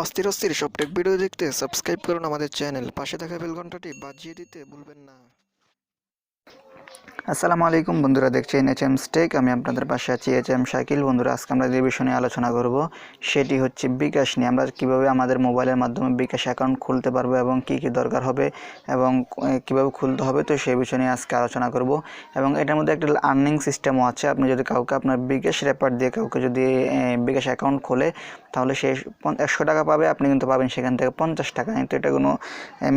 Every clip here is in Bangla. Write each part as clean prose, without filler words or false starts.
অস্থির অস্থির সব টেক ভিডিও দেখতে সাবস্ক্রাইব করুন আমাদের চ্যানেল, পাশে থাকা বেল ঘন্টাটি বাজিয়ে দিতে ভুলবেন না। আসসালামু আলাইকুম বন্ধুরা, দেখছেন এইচএম স্টেক। আমি আপনাদের পাশে আছি এইচএম শাকিল। বন্ধুরা, আজকে আমরা যে বিষয় নিয়ে আলোচনা করব সেটি হচ্ছে বিকাশ নিয়ে। আমরা কিভাবে আমাদের মোবাইলের মাধ্যমে বিকাশ অ্যাকাউন্ট খুলতে পারবো এবং কি কি দরকার হবে এবং কিভাবে খুলতে হবে, তো সেই বিষয় নিয়ে আজকে আলোচনা করব। এবং এটার মধ্যে একটা আর্নিং সিস্টেমও আছে। আপনি যদি কাউকে আপনার বিকাশ রেফার দিয়ে কাউকে যদি বিকাশ অ্যাকাউন্ট খোলে, তাহলে সে 100 টাকা পাবে, আপনি কিন্তু পাবেন সেখান থেকে 50 টাকা। কিন্তু এটা কোনো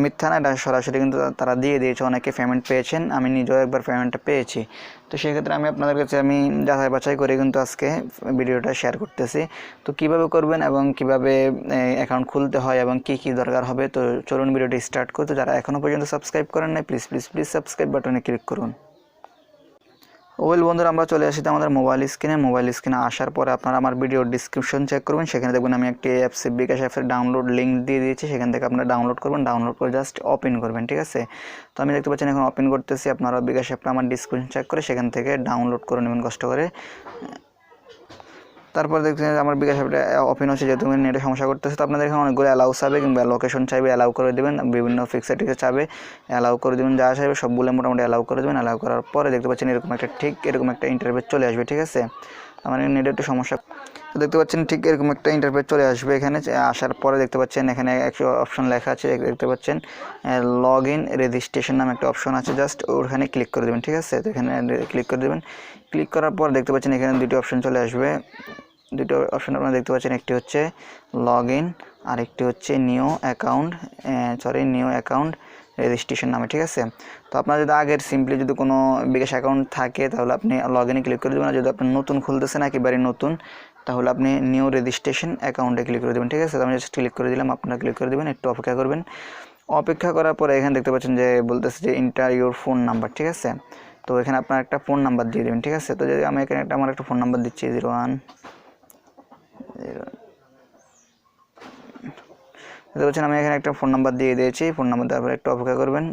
মিথ্যা না, এটা সরাসরি কিন্তু তারা দিয়ে দিয়েছে। অনেকে পেমেন্ট পেয়েছেন, আমি নিজেও একবার পেমেন্টটা পেয়েছি। তো সেক্ষেত্রে আমি আপনাদের কাছে আমি যাচাই বাছাই করে কিন্তু আজকে ভিডিওটা শেয়ার করতেছি। তো কিভাবে করবেন এবং কিভাবে অ্যাকাউন্ট খুলতে হয় এবং কি কি দরকার হবে, তো চলুন ভিডিওটি স্টার্ট করতে। যারা এখনও পর্যন্ত সাবস্ক্রাইব করেন নাই, প্লিজ প্লিজ প্লিজ সাবস্ক্রাইব বাটনে ক্লিক করুন। বন্ধুরা, আমরা চলে আসি আমাদের মোবাইল স্ক্রিনে আসার পরে আপনারা আমার ভিডিও ডিসক্রিপশন চেক করবেন। সেখানে দেখবেন আমি একটি অ্যাপস বিকাশ অ্যাপসের ডাউনলোড লিঙ্ক দিয়ে দিয়েছি। সেখান থেকে আপনারা ডাউনলোড করবেন, ডাউনলোড করে জাস্ট ওপেন করবেন, ঠিক আছে। তো আমি দেখতে পাচ্ছেন এখন ওপেন করতেছি। আপনারা বিকাশ অ্যাপটা আমার ডিসক্রিপশন চেক করে সেখান থেকে ডাউনলোড করে নেবেন কষ্ট করে। তারপর দেখছেন আমার বিকাশ অ্যাপটা ওপেন হচ্ছে, যেহেতু নেটে সমস্যা করতেছে। তো আপনাদের এখানে অনেকগুলো অ্যালাউ চাবে কিংবা লোকেশন চাইবে, অ্যালাউ করে দেবেন। বিভিন্ন ফিক্সড চাবে, অ্যালাউ করে দেবেন। যা চাইবে সবগুলো মোটামুটি অ্যালাউ করে দেবেন। অ্যালাউ করার পরে দেখতে পাচ্ছেন এরকম একটা ইন্টারফেস চলে আসবে, ঠিক আছে। আমার নেটে একটু সমস্যা। তো দেখতে পাচ্ছেন ঠিক এরকম একটা ইন্টারফেস চলে আসবে। এখানে আসার পরে দেখতে পাচ্ছেন এখানে একটা অপশন লেখা আছে, দেখতে পাচ্ছেন লগ ইন রেজিস্ট্রেশন নামে একটা অপশন আছে। জাস্ট ওখানে ক্লিক করে দেবেন, ঠিক আছে। তো এখানে ক্লিক করে দেবেন। ক্লিক করার পর দেখতে পাচ্ছেন এখানে দুটি অপশন চলে আসবে। দুটো অপশন আপনারা দেখতে পাচ্ছেন, একটি হচ্ছে লগ ইন আর একটি হচ্ছে নিউ অ্যাকাউন্ট রেজিস্ট্রেশন নামে, ঠিক আছে। তো আপনার যদি আগের সিম্পলি যদি কোনো বিকাশ অ্যাকাউন্ট থাকে, তাহলে আপনি লগ ইনে ক্লিক করে দেবেন। আর যদি আপনি নতুন খুলতেছেন, একেবারে নতুন, তাহলে আপনি নিউ রেজিস্ট্রেশন অ্যাকাউন্টে ক্লিক করে দেবেন, ঠিক আছে। তো আমি জাস্ট ক্লিক করে দিলাম, আপনারা ক্লিক করে দেবেন, একটু অপেক্ষা করবেন। অপেক্ষা করার পরে এখানে দেখতে পাচ্ছেন যে বলতেছে যে ইন্টার ইউর ফোন নাম্বার, ঠিক আছে। তো এখানে আপনার একটা ফোন নাম্বার দিয়ে দেবেন, ঠিক আছে। তো যদি আমি এখানে আমার একটা ফোন নাম্বার দিচ্ছি, 01 দেখতে পাচ্ছেন আমি এখানে একটা ফোন নাম্বার দিয়ে দিয়েছি। ফোন নাম্বার দেওয়ার পরে একটু অপেক্ষা করবেন।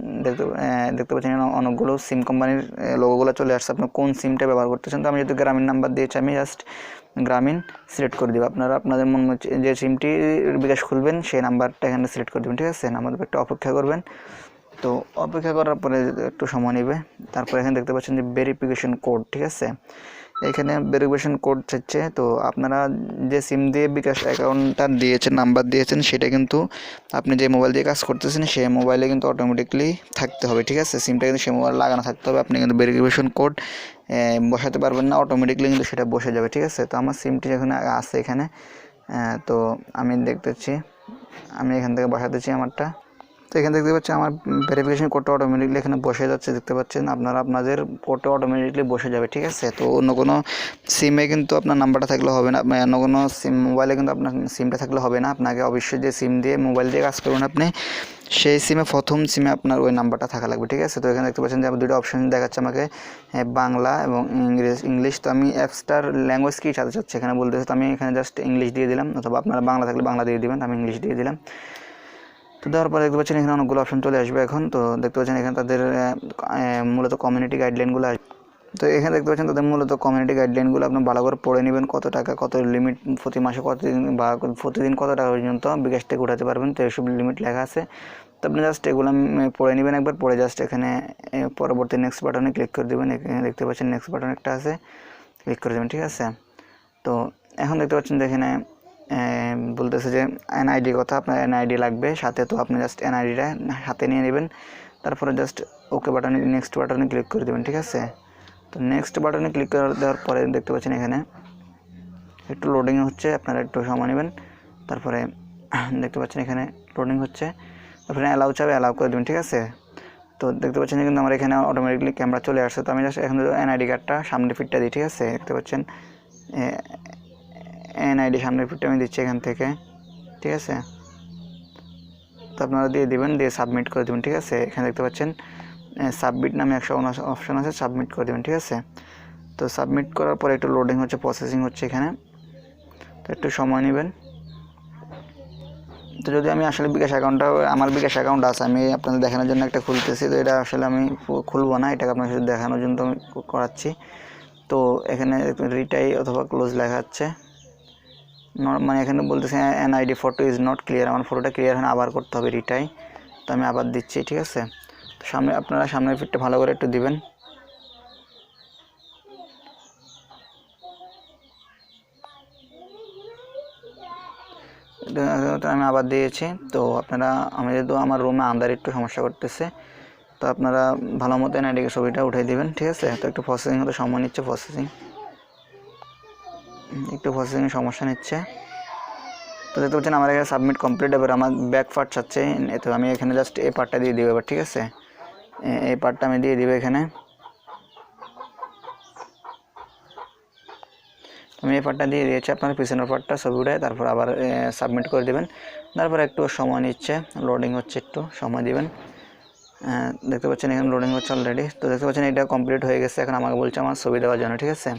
দেখতে পাচ্ছেন অনেকগুলো সিম কোম্পানির লোগোগুলো চলে আসছে। আপনি কোন সিমটা ব্যবহার করতেছেন। তো আমি যদি গ্রামীণ নাম্বার দিয়েছি, আমি জাস্ট গ্রামীণ সিলেক্ট করে দেবো। আপনারা আপনাদের মন যে সিমটি বিকাশ খুলবেন সেই নাম্বারটা এখানে সিলেক্ট করে দেবেন, ঠিক আছে। নাম্বার একটু অপেক্ষা করবেন। তো অপেক্ষা করার পরে একটু সময় নেবে। তারপর এখানে দেখতে পাচ্ছেন যে ভেরিফিকেশন কোড, ঠিক আছে। এখানে ভেরিফিকেশন কোড চাচ্ছে। তো আপনারা যে সিম দিয়ে বিকাশ অ্যাকাউন্টটা দিয়েছেন, নাম্বার দিয়েছেন, সেটা কিন্তু আপনি যে মোবাইল দিয়ে কাজ করতেছেন সেই মোবাইলে কিন্তু অটোমেটিকলি থাকতে হবে, ঠিক আছে। সিমটা কিন্তু সেই মোবাইলে লাগানো থাকতে হবে। আপনি কিন্তু ভেরিফিকেশন কোড বসাতে পারবেন না, অটোমেটিকলি কিন্তু সেটা বসে যাবে, ঠিক আছে। তো আমার সিমটি যেখানে আছে এখানে, তো আমি দেখতেছি, আমি এখান থেকে বসাতেছি আমারটা। তো এখানে দেখতে পাচ্ছেন আমার ভেরিফিকেশন কোডটা অটোমেটিকলি এখানে বসে যাচ্ছে, দেখতে পাচ্ছেন। আপনারা আপনাদের কোডটা অটোমেটিকলি বসে যাবে, ঠিক আছে। তো অন্য কোনো সিমে কিন্তু আপনার নাম্বারটা থাকলে হবে না, অন্য কোনো সিম মোবাইলে কিন্তু আপনার সিমটা থাকলে হবে না। আপনাকে অবশ্যই যে সিম দিয়ে মোবাইল দিয়ে কাজ করবেন আপনি, সেই সিমে প্রথম সিমে আপনার ওই নাম্বারটা থাকা লাগবে, ঠিক আছে। তো এখানে দেখতে পাচ্ছেন যে দুটো অপশন দেখাচ্ছে আমাকে, বাংলা এবং ইংলিশ। তো আমি অ্যাপসটার ল্যাঙ্গুয়েজ কী চালাতে চাচ্ছি এখানে বলতেছে। তো আমি এখানে জাস্ট ইংলিশ দিয়ে দিলাম, অথবা আপনারা বাংলা থাকলে বাংলা দিয়ে দিবেন, আমি ইংলিশ দিয়ে দিলাম। তো দেওয়ার পরে দেখতে পাচ্ছেন এখানে অনেকগুলো অপশন চলে আসবে এখন। তো দেখতে পাচ্ছেন এখানে তাদের মূলত কমিউনিটি গাইডলাইনগুলো আসবে। তো এখানে দেখতে পাচ্ছেন তাদের মূলত কমিউনিটি গাইডলাইনগুলো আপনি ভালো করে পড়ে নেবেন। কত টাকা, কত লিমিট, প্রতি মাসে কতদিন বা প্রতিদিন কত টাকা পর্যন্ত বিকাশ থেকে উঠাতে পারবেন, তো এইসব লিমিট লেখা আছে। তো আপনি জাস্ট এগুলো পড়ে নেবেন একবার, পড়ে জাস্ট এখানে পরবর্তী নেক্সট বাটনে ক্লিক করে দেবেন। এখানে দেখতে পাচ্ছেন নেক্সট বাটন একটা আছে, ক্লিক করে দেবেন, ঠিক আছে। তো এখন দেখতে পাচ্ছেন যে এখানে বলতেছে যে NID কথা, আপনার NID লাগবে সাথে। তো আপনি জাস্ট NIDটা হাতে নিয়ে নেবেন। তারপরে জাস্ট ওকে বাটনে, নেক্সট বাটনে ক্লিক করে দেবেন, ঠিক আছে। তো নেক্সট বাটনে ক্লিক করে দেওয়ার পরে দেখতে পাচ্ছেন এখানে একটু লোডিং হচ্ছে, আপনারা একটু সময় নেবেন। তারপরে দেখতে পাচ্ছেন এখানে লোডিং হচ্ছে, তারপরে অ্যালাউ চাবে, অ্যালাউ করে দেবেন, ঠিক আছে। তো দেখতে পাচ্ছেন কিন্তু আমার এখানে অটোমেটিকলি ক্যামেরা চলে আসছে। তো আমি জাস্ট এখন NID কার্ডটা সামনে ফিটটা দিই, ঠিক আছে। দেখতে পাচ্ছেন NID সামনের ফিটটা আমি দিচ্ছি এখান থেকে, ঠিক আছে। তো আপনারা দিয়ে দিবেন, দিয়ে সাবমিট করে দেবেন, ঠিক আছে। এখানে দেখতে পাচ্ছেন সাবমিট নামে একটা অপশন আছে, সাবমিট করে দেবেন, ঠিক আছে। তো সাবমিট করার পরে একটু লোডিং হচ্ছে, প্রসেসিং হচ্ছে এখানে, তো একটু সময় নেবেন। তো যদি আমি আসলে বিকাশ অ্যাকাউন্টটা, আমার বিকাশ অ্যাকাউন্ট আছে, আমি আপনাদের দেখানোর জন্য একটা খুলতেছি। তো এটা আসলে আমি খুলবো না, এটাকে আপনার সাথে দেখানোর জন্য আমি করাচ্ছি। তো এখানে রিটাই অথবা ক্লোজ লেখা আছে, মানে এখানে বলতেছে NID photo is not clear, আমার ফটোটা ক্লিয়ার হয় না, আবার করতে হবে রিটাই। তো আমি আবার দিচ্ছি, ঠিক আছে। তো সামনে আপনারা সামনের ফিটটা ভালো করে একটু দিবেন। আমি আবার দিয়েছি। তো আপনারা, আমি যেহেতু আমার রুমে আন্দার একটু সমস্যা করতেছে, তো আপনারা ভালো মতো এনআইডি ছবিটা উঠিয়ে দিবেন, ঠিক আছে। তো একটু প্রসেসিং হতে সময় নিচ্ছে, একটু প্রসেসিং সমস্যা নিচ্ছে। তো দেখতে পাচ্ছেন আমার এখানে সাবমিট কমপ্লিট, এবার আমার ব্যাক পার্ট চাচ্ছে। তো আমি এখানে জাস্ট এই পার্টটা দিয়ে দিব এবার, ঠিক আছে। এই পার্টটা আমি দিয়ে দিব এখানে। আমি এই পার্টটা দিয়ে দিয়েছি, আপনার পিছনের পার্টটা ছবি উঠে তারপর আবার সাবমিট করে দেবেন। তারপর একটু সময় নিচ্ছে, লোডিং হচ্ছে, একটু সময় দিবেন। দেখতে পাচ্ছেন এখানে লোডিং হচ্ছে অলরেডি। তো দেখতে পাচ্ছেন এটা কমপ্লিট হয়ে গেছে। এখন আমাকে বলছে আমার ছবি দেওয়ার জন্য, ঠিক আছে।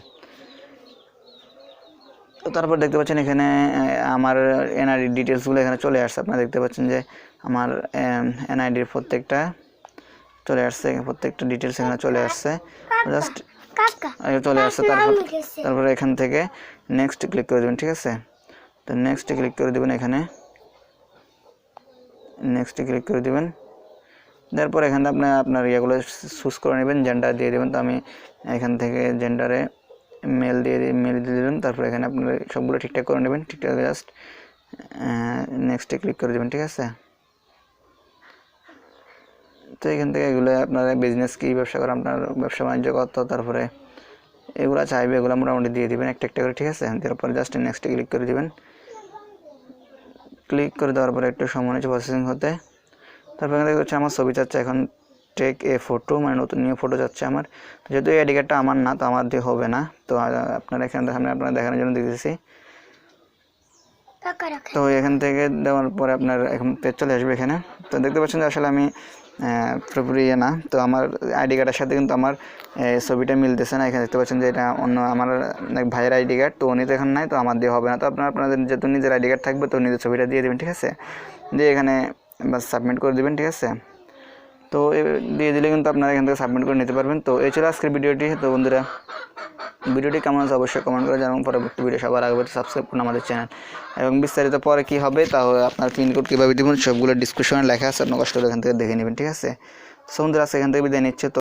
তো তারপর দেখতে পাচ্ছেন এখানে আমার এনআইডি ডিটেলসগুলো এখানে চলে আসছে। আপনারা দেখতে পাচ্ছেন যে আমার এনআইডির প্রত্যেকটা চলে আসছে, প্রত্যেকটা ডিটেলস এখানে চলে আসছে, জাস্ট চলে আসছে। তারপরে এখান থেকে নেক্সট ক্লিক করে দেবেন, ঠিক আছে। তো নেক্সট ক্লিক করে দেবেন, এখানে নেক্সট ক্লিক করে দেবেন। তারপর এখানে আপনার ইয়েগুলো চুজ করে নেবেন, জেন্ডার দিয়ে দেবেন। তো আমি এখান থেকে জেন্ডারে মেল দিয়ে দেবেন। তারপর এখানে আপনারা সবগুলো ঠিকঠাক করে নেবেন, ঠিকঠাক জাস্ট নেক্সটে ক্লিক করে দেবেন, ঠিক আছে। তো এখান থেকে এগুলো আপনারা বিজনেস কী, ব্যবসা করেন, আপনার ব্যবসা বাণিজ্য কত, তারপরে এগুলো চাইবে, এগুলো মোটামুটি দিয়ে দেবেন একটা একটা করে, ঠিক আছে। তারপরে জাস্ট নেক্সটে ক্লিক করে দেবেন। ক্লিক করে দেওয়ার পরে একটু সময় নিচ্ছে প্রসেসিং হতে। তারপর এখানে হচ্ছে আমার ছবি চাচ্ছে এখন টেক এ ফটো, মানে নতুন নিউ ফটো যাচ্ছে আমার। যেহেতু এই আইডি কার্ডটা আমার না, তো আমার দিয়ে হবে না। তো আপনারা এখানে সামনে আপনারা দেখানোর জন্য দিতেছি। তো এখান থেকে দেওয়ার পরে আপনার এখন পেজ চলে আসবে এখানে। তো দেখতে পাচ্ছেন যে আসলে আমি পুরোপুরি না, তো আমার আইডি কার্ডের সাথে কিন্তু আমার ছবিটা মিলতেছে না। এখানে দেখতে পাচ্ছেন যে এটা অন্য আমার ভাইয়ের আইডি কার্ড, তো উনি তো এখন নাই, তো আমার দিয়ে হবে না। তো আপনাদের যেহেতু নিজের আইডি কার্ড থাকবে, তো নিজের ছবিটা দিয়ে দেবেন, ঠিক আছে। দিয়ে এখানে বাস সাবমিট করে দেবেন, ঠিক আছে। তো দিয়ে দিলে কিন্তু আপনারা এখান থেকে সাবমিট করে নিতে পারবেন। তো এই ছিল আজকের ভিডিওটি। তো বন্ধুরা, ভিডিওটি কেমন আছে অবশ্যই কমেন্ট করে জানাবেন। পরবর্তী ভিডিও সবার আগে সাবস্ক্রাইব করুন আমাদের চ্যানেল, এবং বিস্তারিত পরে কী হবে তাহলে আপনার পিনকোড কীভাবে দেবেন সবগুলো ডিসক্রিপশনে লেখা আছে, আপনার কষ্ট করে এখান থেকে দেখে নেবেন, ঠিক আছে। সো বন্ধুরা, আজকে এখান থেকে বিদায় নিচ্ছে। তো